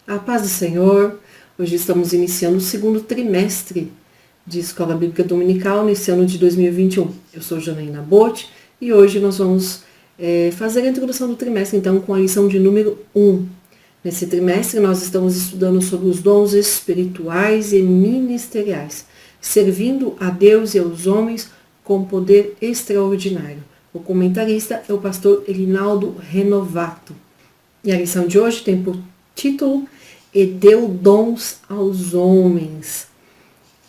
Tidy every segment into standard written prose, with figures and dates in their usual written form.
A paz do Senhor. Hoje estamos iniciando o segundo trimestre de Escola Bíblica Dominical nesse ano de 2021. Eu sou Janaína Botti e hoje nós vamos fazer a introdução do trimestre, então, com a lição de número 1. Nesse trimestre nós estamos estudando sobre os dons espirituais e ministeriais, servindo a Deus e aos homens com poder extraordinário. O comentarista é o pastor Elinaldo Renovato. E a lição de hoje tem por título: E deu dons aos homens.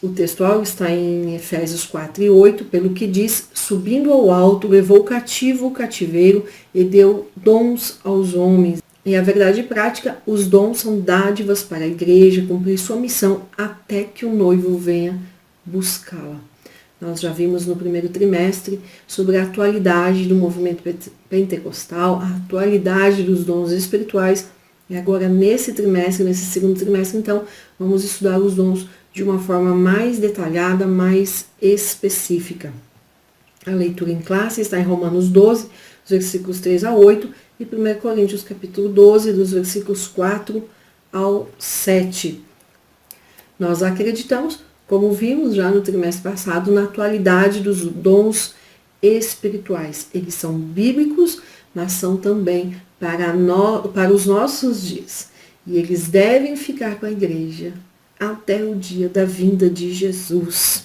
O textual está em Efésios 4 e 8, pelo que diz: subindo ao alto, levou cativo o cativeiro e deu dons aos homens. E a verdade prática, os dons são dádivas para a igreja cumprir sua missão até que o noivo venha buscá-la. Nós já vimos no primeiro trimestre sobre a atualidade do movimento pentecostal, a atualidade dos dons espirituais. E agora, nesse trimestre, nesse segundo trimestre, então, vamos estudar os dons de uma forma mais detalhada, mais específica. A leitura em classe está em Romanos 12, dos versículos 3 a 8, e 1 Coríntios capítulo 12, dos versículos 4 ao 7. Nós acreditamos, como vimos já no trimestre passado, na atualidade dos dons espirituais. Eles são bíblicos, mas são também para os nossos dias. E eles devem ficar com a igreja até o dia da vinda de Jesus.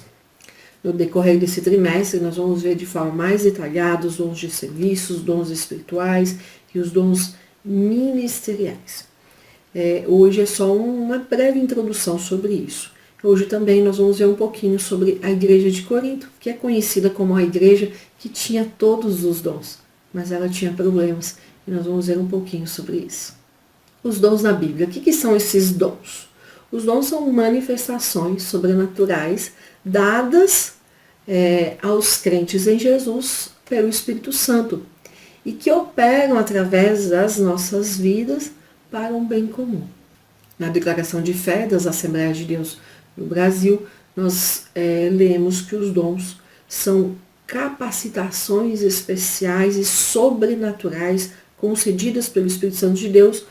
No decorrer desse trimestre, nós vamos ver de forma mais detalhada os dons de serviço, os dons espirituais e os dons ministeriais. Hoje é só uma breve introdução sobre isso. Hoje também nós vamos ver um pouquinho sobre a igreja de Corinto, que é conhecida como a igreja que tinha todos os dons, mas ela tinha problemas, e nós vamos ver um pouquinho sobre isso. Os dons na Bíblia. O que são esses dons? Os dons são manifestações sobrenaturais dadas aos crentes em Jesus pelo Espírito Santo e que operam através das nossas vidas para um bem comum. Na declaração de fé das Assembleias de Deus no Brasil, nós lemos que os dons são capacitações especiais e sobrenaturais concedidas pelo Espírito Santo de Deus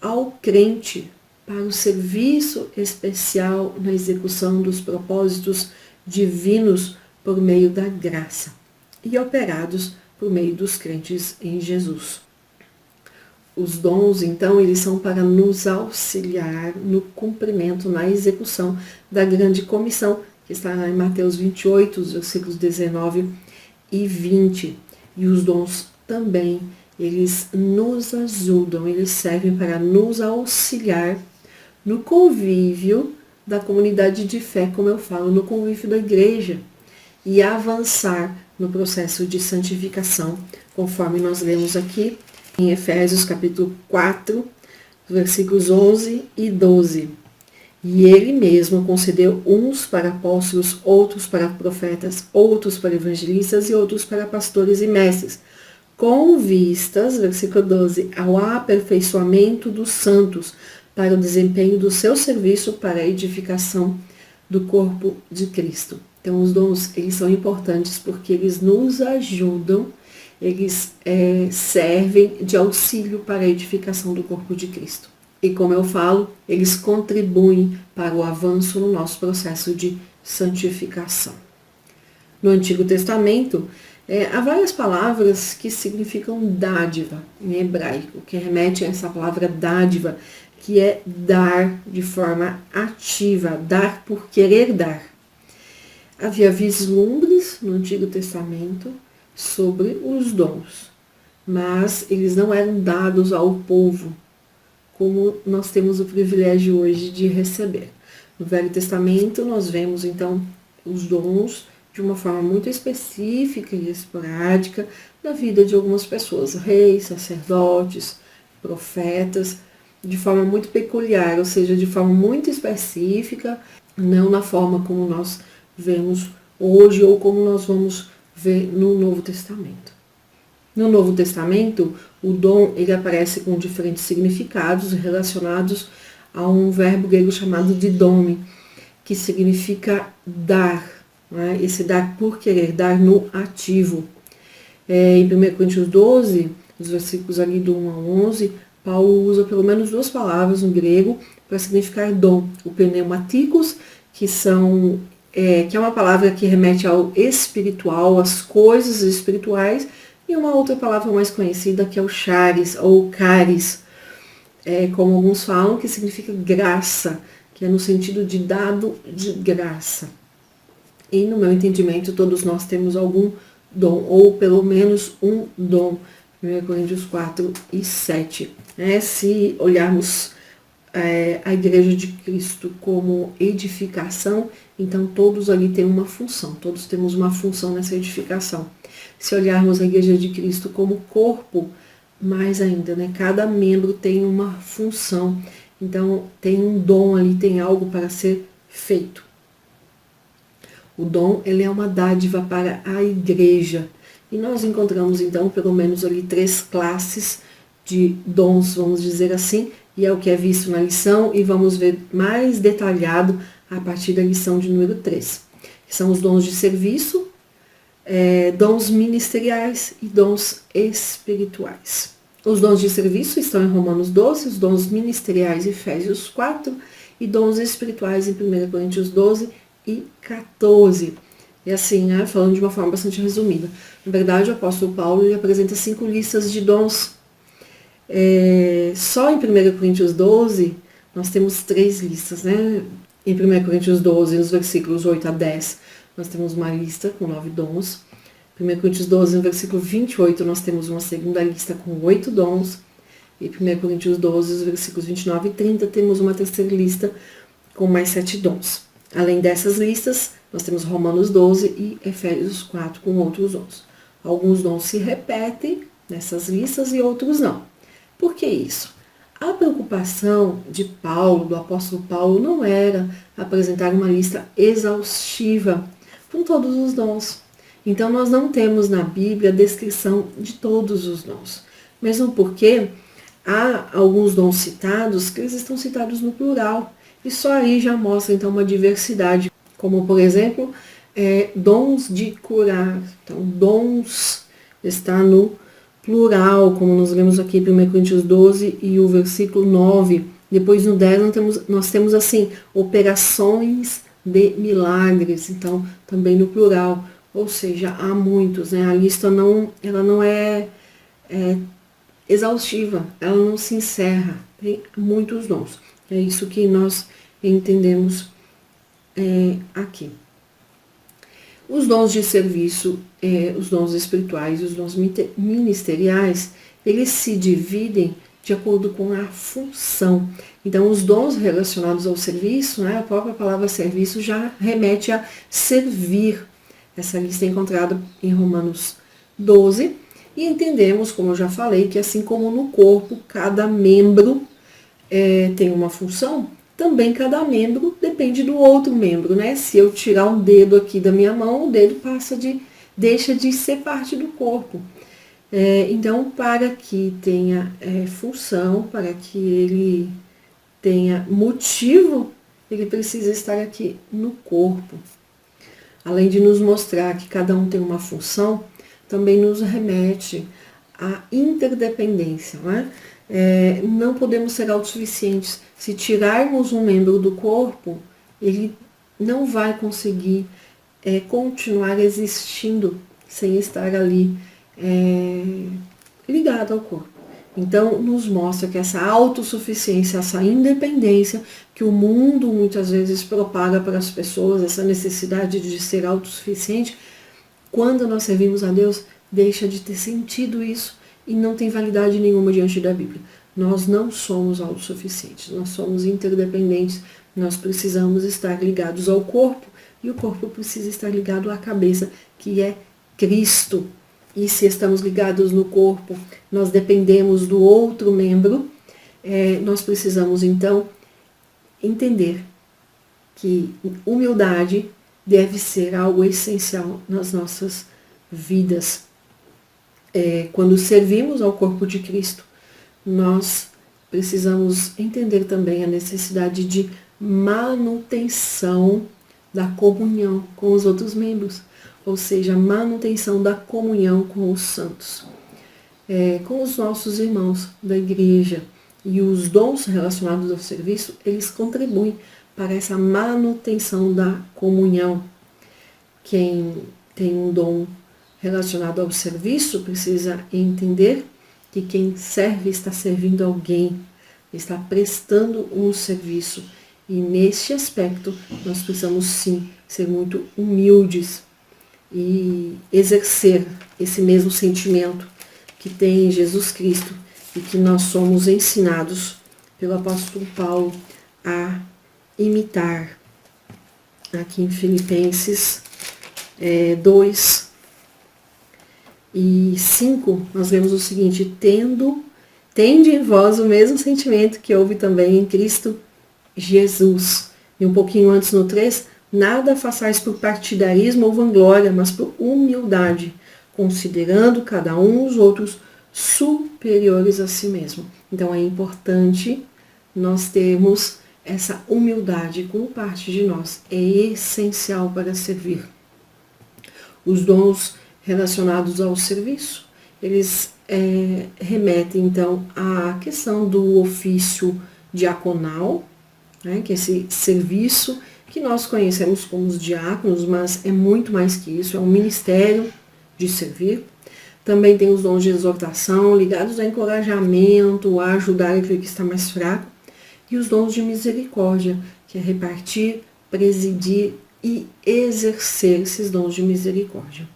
ao crente para o serviço especial na execução dos propósitos divinos por meio da graça e operados por meio dos crentes em Jesus. Os dons, então, eles são para nos auxiliar no cumprimento, na execução da grande comissão, que está em Mateus 28, os versículos 19 e 20. E os dons também, eles nos ajudam, eles servem para nos auxiliar no convívio da comunidade de fé, como eu falo, no convívio da igreja, e avançar no processo de santificação, conforme nós lemos aqui em Efésios capítulo 4, versículos 11 e 12. E ele mesmo concedeu uns para apóstolos, outros para profetas, outros para evangelistas e outros para pastores e mestres, com vistas, versículo 12, ao aperfeiçoamento dos santos, para o desempenho do seu serviço para a edificação do corpo de Cristo. Então, os dons, eles são importantes porque eles nos ajudam, eles servem de auxílio para a edificação do corpo de Cristo. E como eu falo, eles contribuem para o avanço no nosso processo de santificação. No Antigo Testamento, há várias palavras que significam dádiva em hebraico, que remete a essa palavra dádiva, que é dar de forma ativa, dar por querer dar. Havia vislumbres no Antigo Testamento sobre os dons, mas eles não eram dados ao povo, como nós temos o privilégio hoje de receber. No Velho Testamento, nós vemos, então, os dons de uma forma muito específica e esporádica na vida de algumas pessoas, reis, sacerdotes, profetas, de forma muito peculiar, ou seja, de forma muito específica, não na forma como nós vemos hoje ou como nós vamos ver no Novo Testamento. No Novo Testamento, o dom ele aparece com diferentes significados relacionados a um verbo grego chamado didome, que significa dar, né? Esse dar por querer, dar no ativo. Em 1 Coríntios 12, os versículos ali do 1 ao 11, Paulo usa pelo menos duas palavras no grego para significar dom. O pneumatikos, que é uma palavra que remete ao espiritual, às coisas espirituais, e uma outra palavra mais conhecida que é o charis ou caris, como alguns falam, que significa graça, que é no sentido de dado de graça. E no meu entendimento, todos nós temos algum dom, ou pelo menos um dom. 1 Coríntios 4 e 7. Se olharmos a Igreja de Cristo como edificação, então todos ali têm uma função, todos temos uma função nessa edificação. Se olharmos a Igreja de Cristo como corpo, mais ainda, cada membro tem uma função, então tem um dom ali, tem algo para ser feito. O dom, ele é uma dádiva para a igreja. E nós encontramos, então, pelo menos ali 3 classes de dons, vamos dizer assim, e é o que é visto na lição, e vamos ver mais detalhado a partir da lição de número 3, que são os dons de serviço, dons ministeriais e dons espirituais. Os dons de serviço estão em Romanos 12, os dons ministeriais em Efésios 4, e dons espirituais em 1 Coríntios 12 e 14. E assim, falando de uma forma bastante resumida. Na verdade, o apóstolo Paulo ele apresenta 5 listas de dons. Só em 1 Coríntios 12, nós temos 3 listas, Em 1 Coríntios 12, nos versículos 8 a 10, nós temos uma lista com 9 dons. 1 Coríntios 12, no versículo 28, nós temos uma segunda lista com 8 dons. E 1 Coríntios 12, nos versículos 29 e 30, temos uma terceira lista com mais 7 dons. Além dessas listas, nós temos Romanos 12 e Efésios 4 com outros dons. Alguns dons se repetem nessas listas e outros não. Por que isso? A preocupação de Paulo, do apóstolo Paulo, não era apresentar uma lista exaustiva com todos os dons. Então, nós não temos na Bíblia a descrição de todos os dons. Mesmo porque há alguns dons citados que eles estão citados no plural. E só aí já mostra, então, uma diversidade. Como, por exemplo, dons de curar. Então, dons está no plural, como nós lemos aqui em 1 Coríntios 12 e o versículo 9. Depois, no 10, nós temos assim, operações de milagres. Então, também no plural. Ou seja, há muitos, A lista ela não é exaustiva, ela não se encerra. Tem muitos dons. É isso que nós entendemos aqui. Os dons de serviço, os dons espirituais e os dons ministeriais, eles se dividem de acordo com a função. Então, os dons relacionados ao serviço, a própria palavra serviço já remete a servir. Essa lista é encontrada em Romanos 12. E entendemos, como eu já falei, que assim como no corpo, cada membro tem uma função, também cada membro depende do outro membro, Se eu tirar um dedo aqui da minha mão, o dedo deixa de ser parte do corpo. Então, para que tenha função, para que ele tenha motivo, ele precisa estar aqui no corpo. Além de nos mostrar que cada um tem uma função, também nos remete à interdependência, não podemos ser autossuficientes. Se tirarmos um membro do corpo, ele não vai conseguir continuar existindo sem estar ali ligado ao corpo. Então, nos mostra que essa autossuficiência, essa independência que o mundo muitas vezes propaga para as pessoas, essa necessidade de ser autossuficiente, quando nós servimos a Deus, deixa de ter sentido isso e não tem validade nenhuma diante da Bíblia. Nós não somos autossuficientes, nós somos interdependentes, nós precisamos estar ligados ao corpo e o corpo precisa estar ligado à cabeça, que é Cristo. E se estamos ligados no corpo, nós dependemos do outro membro, nós precisamos então entender que humildade deve ser algo essencial nas nossas vidas. Quando servimos ao corpo de Cristo, nós precisamos entender também a necessidade de manutenção da comunhão com os outros membros, ou seja, manutenção da comunhão com os santos, com os nossos irmãos da igreja. E os dons relacionados ao serviço, eles contribuem para essa manutenção da comunhão. Quem tem um dom relacionado ao serviço precisa entender que quem serve está servindo alguém, está prestando um serviço. E neste aspecto, nós precisamos sim ser muito humildes e exercer esse mesmo sentimento que tem em Jesus Cristo e que nós somos ensinados pelo apóstolo Paulo a imitar. Aqui em Filipenses 2 e 5, nós vemos o seguinte: tende em vós o mesmo sentimento que houve também em Cristo Jesus. E um pouquinho antes no 3, nada façais por partidarismo ou vanglória, mas por humildade, considerando cada um os outros superiores a si mesmo. Então é importante nós termos essa humildade como parte de nós. É essencial para servir. Os dons relacionados ao serviço, eles remetem então à questão do ofício diaconal, né, que é esse serviço que nós conhecemos como os diáconos, mas é muito mais que isso, é um ministério de servir. Também tem os dons de exortação, ligados ao encorajamento, a ajudar aquele que está mais fraco. E os dons de misericórdia, que é repartir, presidir e exercer esses dons de misericórdia.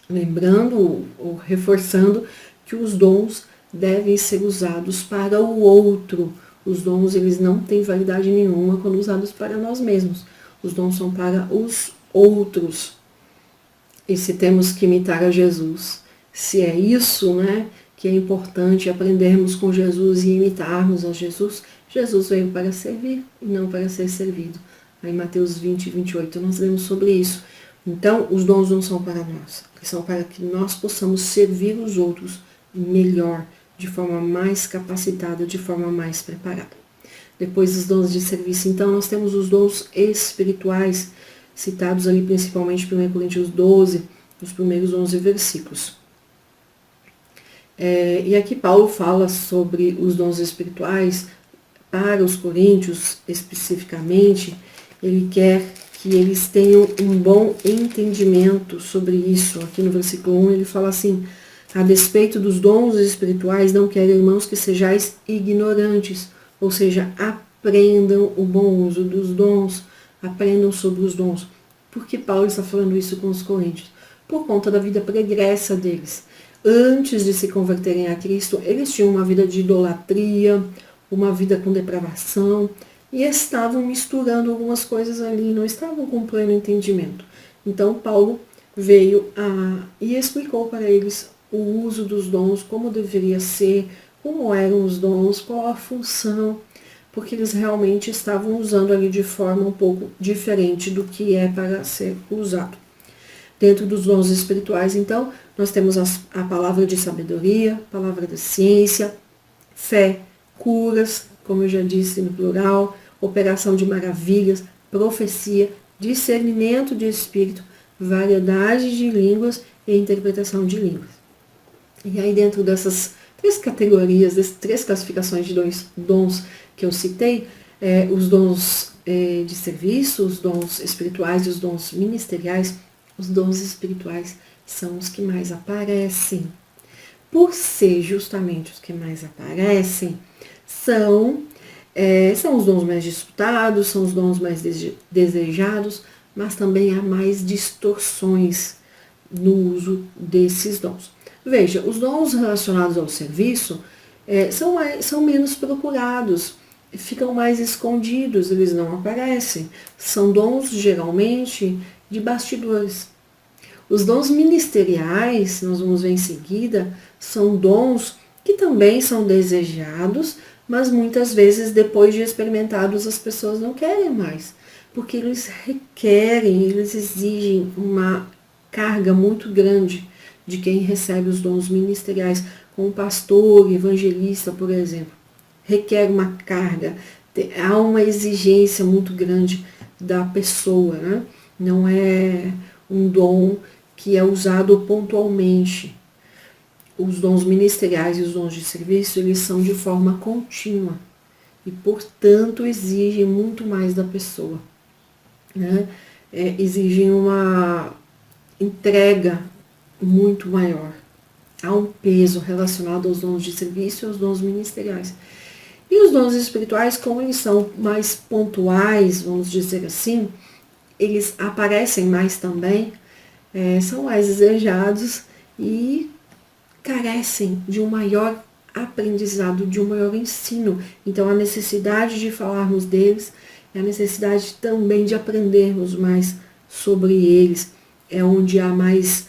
Lembrando ou reforçando que os dons devem ser usados para o outro. Os dons, eles não têm validade nenhuma quando usados para nós mesmos. Os dons são para os outros. E se temos que imitar a Jesus, se é isso, né, que é importante aprendermos com Jesus e imitarmos a Jesus, Jesus veio para servir e não para ser servido. Aí em Mateus 20 e 28 nós lemos sobre isso. Então, os dons não são para nós, são para que nós possamos servir os outros melhor, de forma mais capacitada, de forma mais preparada. Depois dos dons de serviço, então, nós temos os dons espirituais, citados ali principalmente em 1 Coríntios 12, nos primeiros 11 versículos. E aqui Paulo fala sobre os dons espirituais para os coríntios especificamente. Ele quer que eles tenham um bom entendimento sobre isso. Aqui no versículo 1 ele fala assim: a despeito dos dons espirituais, não quero, irmãos, que sejais ignorantes, ou seja, aprendam o bom uso dos dons, aprendam sobre os dons. Por que Paulo está falando isso com os coríntios? Por conta da vida pregressa deles. Antes de se converterem a Cristo, eles tinham uma vida de idolatria, uma vida com depravação, e estavam misturando algumas coisas ali, não estavam com pleno entendimento. Então Paulo veio e explicou para eles o uso dos dons, como deveria ser, como eram os dons, qual a função, porque eles realmente estavam usando ali de forma um pouco diferente do que é para ser usado. Dentro dos dons espirituais, então, nós temos a palavra de sabedoria, palavra da ciência, fé, curas, como eu já disse no plural, operação de maravilhas, profecia, discernimento de espírito, variedade de línguas e interpretação de línguas. E aí dentro dessas três categorias, dessas três classificações de dons que eu citei, os dons de serviço, os dons espirituais e os dons ministeriais, os dons espirituais são os que mais aparecem. Por ser justamente os que mais aparecem, são os dons mais disputados, são os dons mais desejados, mas também há mais distorções no uso desses dons. Veja, os dons relacionados ao serviço são menos procurados, ficam mais escondidos, eles não aparecem. São dons, geralmente, de bastidores. Os dons ministeriais, nós vamos ver em seguida, são dons que também são desejados, mas muitas vezes, depois de experimentados, as pessoas não querem mais, porque eles requerem, eles exigem uma carga muito grande de quem recebe os dons ministeriais, como pastor, evangelista, por exemplo. Requer uma carga, há uma exigência muito grande da pessoa, né? Não é um dom que é usado pontualmente. os dons ministeriais e os dons de serviço, eles são de forma contínua e, portanto, exigem muito mais da pessoa, né? Exigem uma entrega muito maior. Há um peso relacionado aos dons de serviço e aos dons ministeriais. E os dons espirituais, como eles são mais pontuais, vamos dizer assim, eles aparecem mais também, são mais desejados e carecem de um maior aprendizado, de um maior ensino. Então, a necessidade de falarmos deles é a necessidade também de aprendermos mais sobre eles. É onde há mais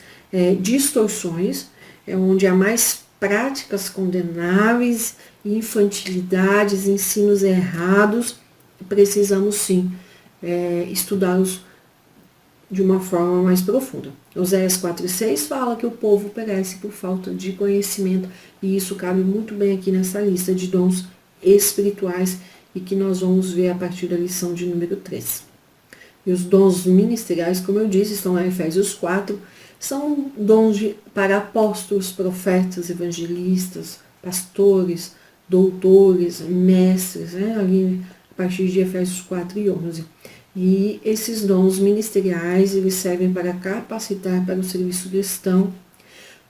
distorções, é onde há mais práticas condenáveis, infantilidades, ensinos errados. Precisamos sim estudá-los de uma forma mais profunda. Oséias 4:6 fala que o povo perece por falta de conhecimento, e isso cabe muito bem aqui nessa lista de dons espirituais e que nós vamos ver a partir da lição de número 3. E os dons ministeriais, como eu disse, estão lá em Efésios 4, são dons para apóstolos, profetas, evangelistas, pastores, doutores, mestres, ali a partir de Efésios 4 e 11. E esses dons ministeriais, eles servem para capacitar para o serviço cristão,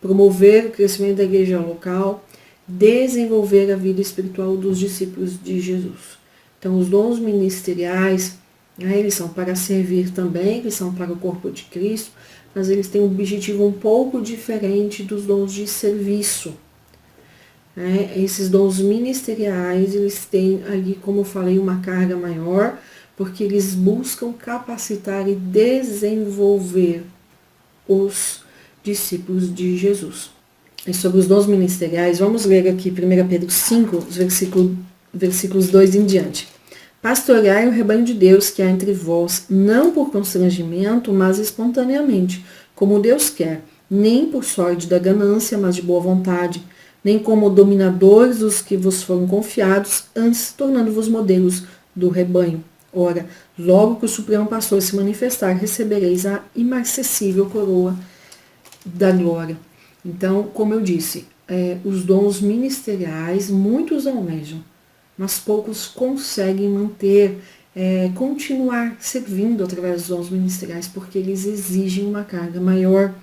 promover o crescimento da igreja local, desenvolver a vida espiritual dos discípulos de Jesus. Então, os dons ministeriais, eles são para servir também, eles são para o corpo de Cristo, mas eles têm um objetivo um pouco diferente dos dons de serviço. Esses dons ministeriais, eles têm ali, como eu falei, uma carga maior, porque eles buscam capacitar e desenvolver os discípulos de Jesus. E sobre os dons ministeriais, vamos ler aqui 1 Pedro 5, versículos 2 em diante. Pastoreai o rebanho de Deus que há entre vós, não por constrangimento, mas espontaneamente, como Deus quer, nem por sorte da ganância, mas de boa vontade, nem como dominadores dos que vos foram confiados, antes tornando-vos modelos do rebanho. Ora, logo que o Supremo Pastor se manifestar, recebereis a imarcessível coroa da glória. Então, como eu disse, os dons ministeriais, muitos almejam, mas poucos conseguem manter, continuar servindo através dos dons ministeriais, porque eles exigem uma carga maior,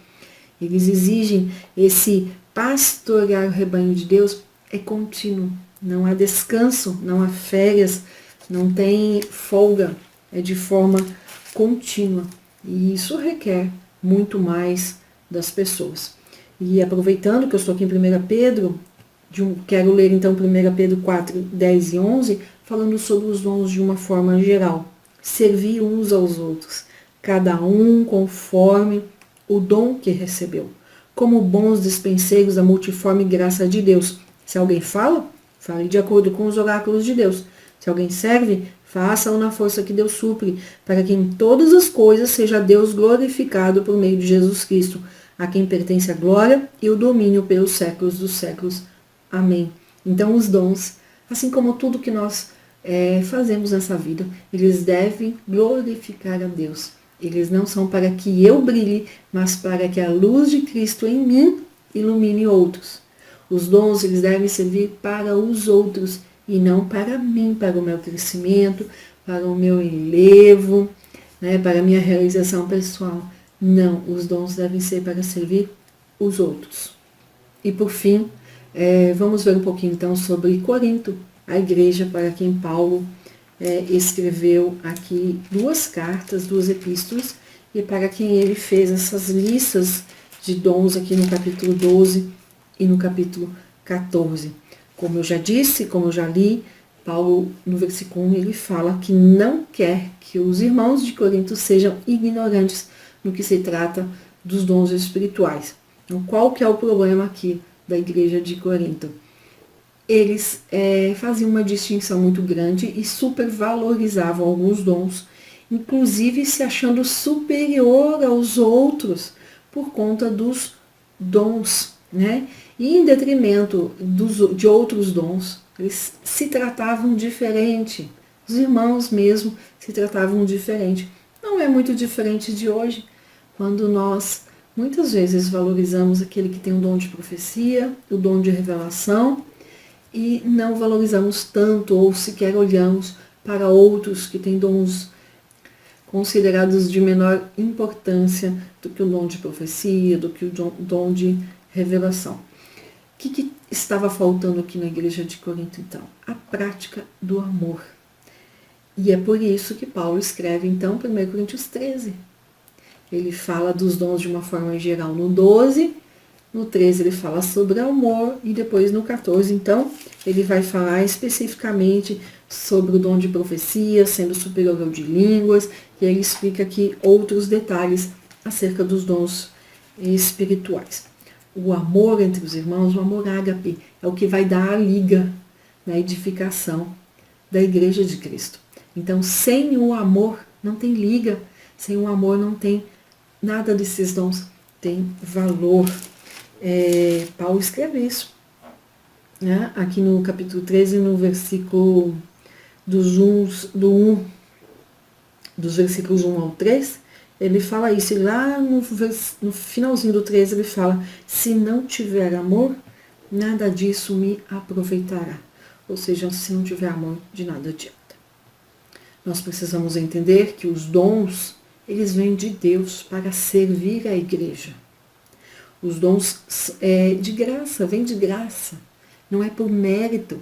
eles exigem esse pastorear o rebanho de Deus, é contínuo, não há descanso, não há férias, não tem folga, é de forma contínua. E isso requer muito mais das pessoas. E aproveitando que eu estou aqui em 1 Pedro, quero ler então 1 Pedro 4, 10 e 11, falando sobre os dons de uma forma geral. Servir uns aos outros, cada um conforme o dom que recebeu, como bons dispenseiros da multiforme graça de Deus. Se alguém fala, fale de acordo com os oráculos de Deus. Se alguém serve, faça-o na força que Deus supre, para que em todas as coisas seja Deus glorificado por meio de Jesus Cristo, a quem pertence a glória e o domínio pelos séculos dos séculos. Amém. Então os dons, assim como tudo que nós fazemos nessa vida, eles devem glorificar a Deus. Eles não são para que eu brilhe, mas para que a luz de Cristo em mim ilumine outros. Os dons, eles devem servir para os outros e não para mim, para o meu crescimento, para o meu elevo, para a minha realização pessoal. Não, os dons devem ser para servir os outros. E por fim, vamos ver um pouquinho então sobre Corinto, a igreja para quem Paulo escreveu aqui 2 cartas, 2 epístolas, e para quem ele fez essas listas de dons aqui no capítulo 12 e no capítulo 14. Como eu já disse, como eu já li, Paulo, no versículo 1, ele fala que não quer que os irmãos de Corinto sejam ignorantes no que se trata dos dons espirituais. Então, qual que é o problema aqui da igreja de Corinto? Eles faziam uma distinção muito grande e supervalorizavam alguns dons, inclusive se achando superior aos outros por conta dos dons, E em detrimento de outros dons, eles se tratavam diferente. Os irmãos mesmo se tratavam diferente. Não é muito diferente de hoje, quando nós Muitas vezes valorizamos aquele que tem o dom de profecia, o dom de revelação, e não valorizamos tanto ou sequer olhamos para outros que têm dons considerados de menor importância do que o dom de profecia, do que o dom de revelação. O que estava faltando aqui na igreja de Corinto, então? A prática do amor. E é por isso que Paulo escreve, então, 1 Coríntios 13. Ele fala dos dons de uma forma geral no 12, no 13 ele fala sobre amor, e depois no 14, então, ele vai falar especificamente sobre o dom de profecia, sendo superior ao de línguas, e ele explica aqui outros detalhes acerca dos dons espirituais. O amor entre os irmãos, o amor ágape, é o que vai dar a liga na edificação da igreja de Cristo. Então, sem o amor não tem liga, sem o amor não tem nada desses dons, tem valor. Paulo escreve isso, né? Aqui no capítulo 13, no versículo dos versículos 1 ao 3, ele fala isso, e lá no finalzinho do 13 ele fala: se não tiver amor, nada disso me aproveitará. Ou seja, se não tiver amor, de nada adianta. Nós precisamos entender que os dons, eles vêm de Deus para servir a igreja. Os dons de graça, vêm de graça, não é por mérito.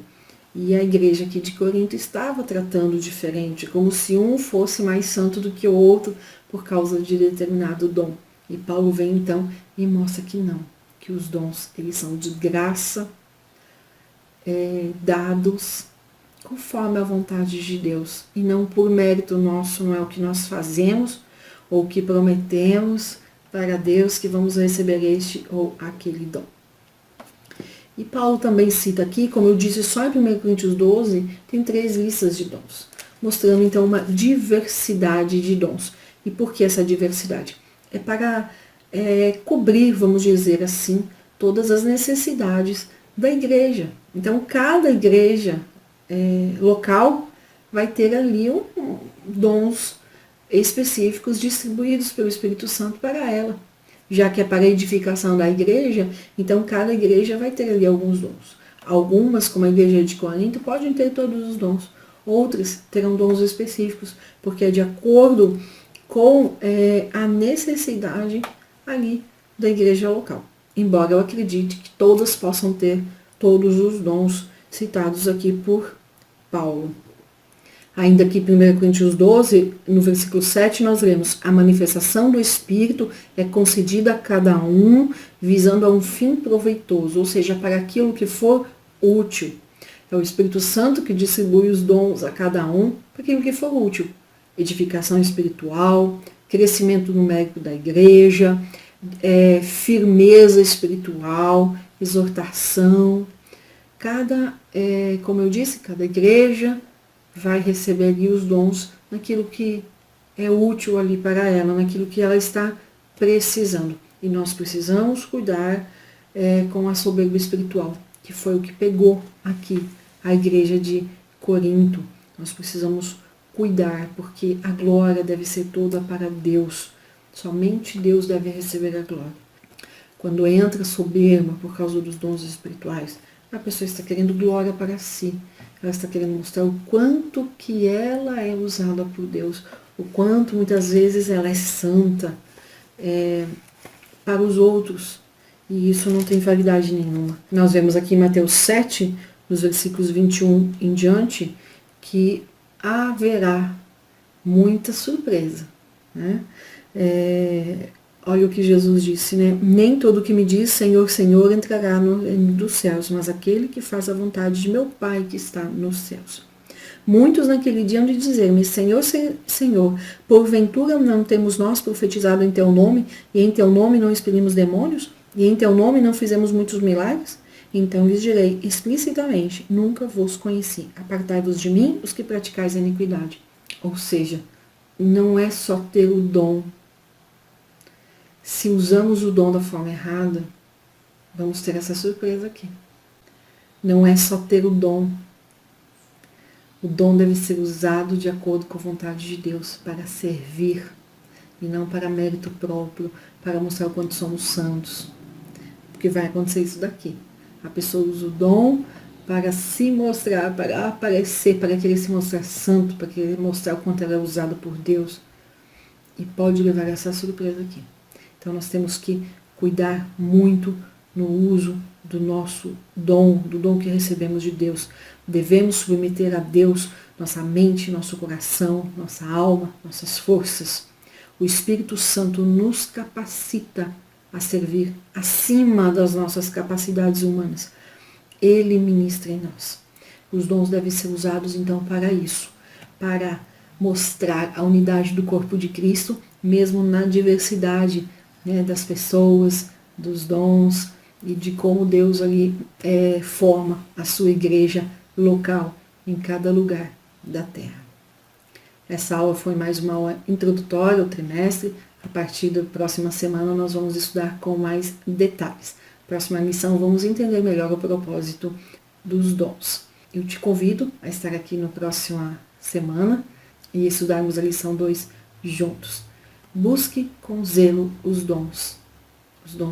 E a igreja aqui de Corinto estava tratando diferente, como se um fosse mais santo do que o outro por causa de determinado dom. E Paulo vem então e mostra que não, que os dons, eles são de graça, dados conforme a vontade de Deus, e não por mérito nosso, não é o que nós fazemos ou o que prometemos para Deus que vamos receber este ou aquele dom. E Paulo também cita aqui, como eu disse, só em 1 Coríntios 12, tem 3 listas de dons, mostrando então uma diversidade de dons. E por que essa diversidade? É para cobrir, vamos dizer assim, todas as necessidades da igreja. Então, cada igreja local vai ter ali dons específicos distribuídos pelo Espírito Santo para ela. Já que é para a edificação da igreja, então cada igreja vai ter ali alguns dons. Algumas, como a igreja de Corinto, podem ter todos os dons. Outras terão dons específicos, porque é de acordo com a necessidade ali da igreja local. Embora eu acredite que todas possam ter todos os dons citados aqui por Paulo. Ainda aqui, 1 Coríntios 12, no versículo 7, nós lemos: a manifestação do Espírito é concedida a cada um, visando a um fim proveitoso, ou seja, para aquilo que for útil. É o Espírito Santo que distribui os dons a cada um para aquilo que for útil. Edificação espiritual, crescimento numérico da igreja, firmeza espiritual, exortação. Como eu disse, cada igreja vai receber ali os dons naquilo que é útil ali para ela, naquilo que ela está precisando. E nós precisamos cuidar com a soberba espiritual, que foi o que pegou aqui a igreja de Corinto. Nós precisamos cuidar, porque a glória deve ser toda para Deus. Somente Deus deve receber a glória. Quando entra soberba por causa dos dons espirituais, a pessoa está querendo glória para si. Ela está querendo mostrar o quanto que ela é usada por Deus, o quanto muitas vezes ela é santa para os outros. E isso não tem validade nenhuma. Nós vemos aqui em Mateus 7, nos versículos 21 em diante, que haverá muita surpresa, né? Olha o que Jesus disse, né? Nem todo que me diz Senhor, Senhor entrará no reino dos céus, mas aquele que faz a vontade de meu Pai que está nos céus. Muitos naquele dia hão de dizer-me, Senhor, Senhor, porventura não temos nós profetizado em teu nome, e em teu nome não expelimos demônios, e em teu nome não fizemos muitos milagres? Então lhes direi explicitamente, nunca vos conheci. Apartai-vos de mim, os que praticais a iniquidade. Ou seja, não é só ter o dom. Se usamos o dom da forma errada, vamos ter essa surpresa aqui. Não é só ter o dom. O dom deve ser usado de acordo com a vontade de Deus, para servir, e não para mérito próprio, para mostrar o quanto somos santos. Porque vai acontecer isso daqui. A pessoa usa o dom para se mostrar, para aparecer, para querer se mostrar santo, para querer mostrar o quanto ela é usada por Deus. E pode levar essa surpresa aqui. Então nós temos que cuidar muito no uso do nosso dom, do dom que recebemos de Deus. Devemos submeter a Deus nossa mente, nosso coração, nossa alma, nossas forças. O Espírito Santo nos capacita a servir acima das nossas capacidades humanas. Ele ministra em nós. Os dons devem ser usados então para isso, para mostrar a unidade do corpo de Cristo, mesmo na diversidade, né, das pessoas, dos dons e de como Deus ali forma a sua igreja local em cada lugar da terra. Essa aula foi mais uma aula introdutória ao trimestre. A partir da próxima semana nós vamos estudar com mais detalhes. Próxima lição vamos entender melhor o propósito dos dons. Eu te convido a estar aqui na próxima semana e estudarmos a lição 2 juntos. Busque com zelo os dons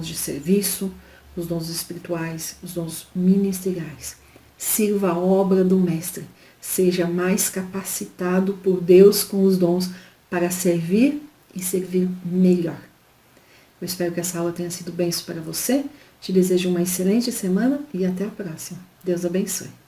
de serviço, os dons espirituais, os dons ministeriais. Sirva a obra do Mestre. Seja mais capacitado por Deus com os dons para servir e servir melhor. Eu espero que essa aula tenha sido bênção para você. Te desejo uma excelente semana e até a próxima. Deus abençoe.